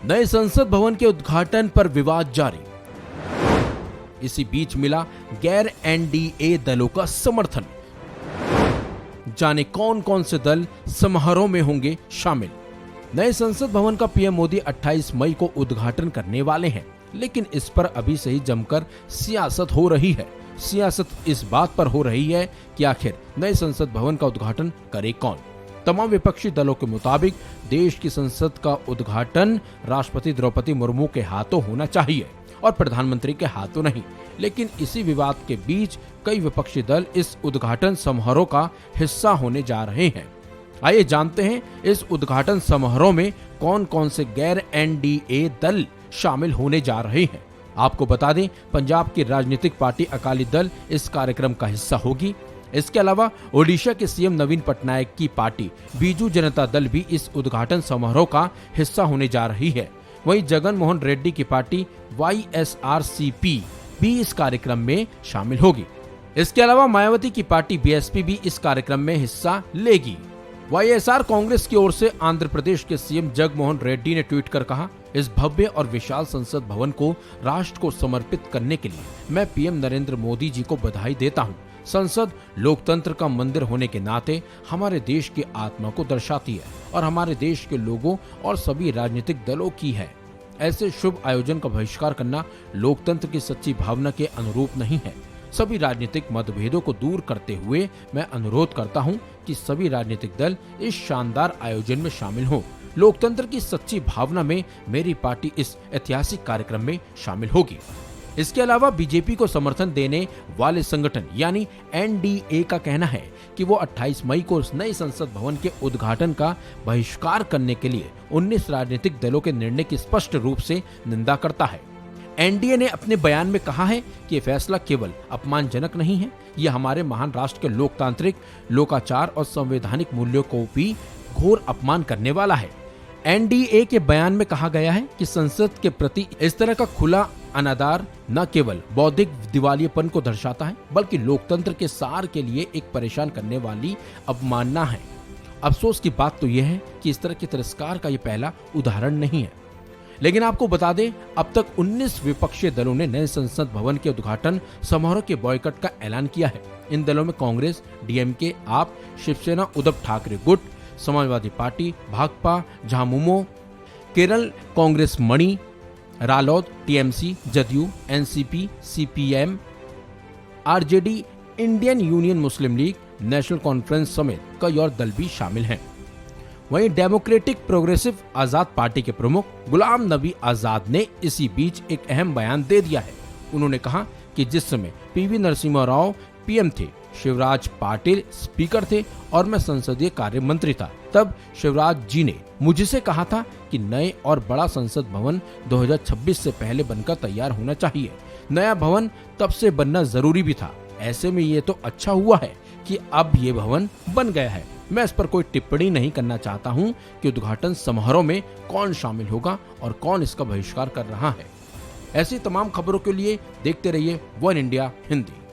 नए संसद भवन के उद्घाटन पर विवाद जारी। इसी बीच मिला गैर एनडीए दलों का समर्थन। जाने कौन कौन से दल समारोह में होंगे शामिल। नए संसद भवन का पीएम मोदी 28 मई को उद्घाटन करने वाले हैं, लेकिन इस पर अभी से ही जमकर सियासत हो रही है। सियासत इस बात पर हो रही है कि आखिर नए संसद भवन का उद्घाटन करे कौन। तमाम विपक्षी दलों के मुताबिक देश की संसद का उद्घाटन राष्ट्रपति द्रौपदी मुर्मू के हाथों होना चाहिए और प्रधानमंत्री के हाथों नहीं। लेकिन इसी विवाद के बीच कई विपक्षी दल इस उद्घाटन समारोह का हिस्सा होने जा रहे हैं। आइए जानते हैं इस उद्घाटन समारोह में कौन कौन से गैर एनडीए दल शामिल होने जा रहे हैं। आपको बता दें, पंजाब की राजनीतिक पार्टी अकाली दल इस कार्यक्रम का हिस्सा होगी। इसके अलावा ओडिशा के सीएम नवीन पटनायक की पार्टी बीजू जनता दल भी इस उद्घाटन समारोह का हिस्सा होने जा रही है। वहीं जगन मोहन रेड्डी की पार्टी वाईएसआरसीपी भी इस कार्यक्रम में शामिल होगी। इसके अलावा मायावती की पार्टी बीएसपी भी इस कार्यक्रम में हिस्सा लेगी। वाईएसआर कांग्रेस की ओर से आंध्र प्रदेश के सीएम जगनमोहन रेड्डी ने ट्वीट कर कहा, इस भव्य और विशाल संसद भवन को राष्ट्र को समर्पित करने के लिए मैं पीएम नरेंद्र मोदी जी को बधाई देता हूं। संसद लोकतंत्र का मंदिर होने के नाते हमारे देश की आत्मा को दर्शाती है और हमारे देश के लोगों और सभी राजनीतिक दलों की है। ऐसे शुभ आयोजन का बहिष्कार करना लोकतंत्र की सच्ची भावना के अनुरूप नहीं है। सभी राजनीतिक मतभेदों को दूर करते हुए मैं अनुरोध करता हूं कि सभी राजनीतिक दल इस शानदार आयोजन में शामिल हों। लोकतंत्र की सच्ची भावना में मेरी पार्टी इस ऐतिहासिक कार्यक्रम में शामिल होगी। इसके अलावा बीजेपी को समर्थन देने वाले संगठन यानी एनडीए का कहना है कि वो 28 मई को नए संसद भवन के उद्घाटन का बहिष्कार करने के लिए 19 राजनीतिक दलों के निर्णय की स्पष्ट रूप से निंदा करता है। एनडीए ने अपने बयान में कहा है कि ये फैसला केवल अपमानजनक नहीं है, यह हमारे महान राष्ट्र के लोकतांत्रिक, लोकाचार और संवैधानिक मूल्यों को भी घोर अपमान करने वाला है। एनडीए के बयान में कहा गया है कि संसद के प्रति इस तरह का खुला अनादर न केवल बौद्धिक दिवालियेपन को दर्शाता है, बल्कि लोकतंत्र के सार के लिए एक परेशान करने वाली अवमानना है। अफसोस की बात तो यह है कि इस तरह के तिरस्कार का ये पहला उदाहरण नहीं है। लेकिन आपको बता दें, अब तक 19 विपक्षी दलों ने नए संसद भवन के उद्घाटन समारोह के बॉयकॉट का ऐलान किया है। इन दलों में कांग्रेस, डीएमके, आप, शिवसेना, उद्धव ठाकरे गुट, Samajwadi party, Bhakpa, Jhamumo, Kerala Congress Mani, Ralod, TMC, Jadyu, NCP, CPM, RJD, Indian Union Muslim League, National Conference समेत कई और दल भी शामिल हैं। वहीं डेमोक्रेटिक प्रोग्रेसिव आजाद पार्टी के प्रमुख गुलाम नबी आजाद ने इसी बीच एक अहम बयान दे दिया है। उन्होंने कहा कि जिस समय पीवी नरसिम्हा राव पीएम थे, शिवराज पाटिल स्पीकर थे और मैं संसदीय कार्य मंत्री था, तब शिवराज जी ने मुझसे कहा था कि नए और बड़ा संसद भवन 2026 से पहले बनकर तैयार होना चाहिए। नया भवन तब से बनना जरूरी भी था। ऐसे में ये तो अच्छा हुआ है कि अब ये भवन बन गया है। मैं इस पर कोई टिप्पणी नहीं करना चाहता हूं कि उद्घाटन समारोह में कौन शामिल होगा और कौन इसका बहिष्कार कर रहा है। ऐसी तमाम खबरों के लिए देखते रहिए वन इंडिया हिंदी।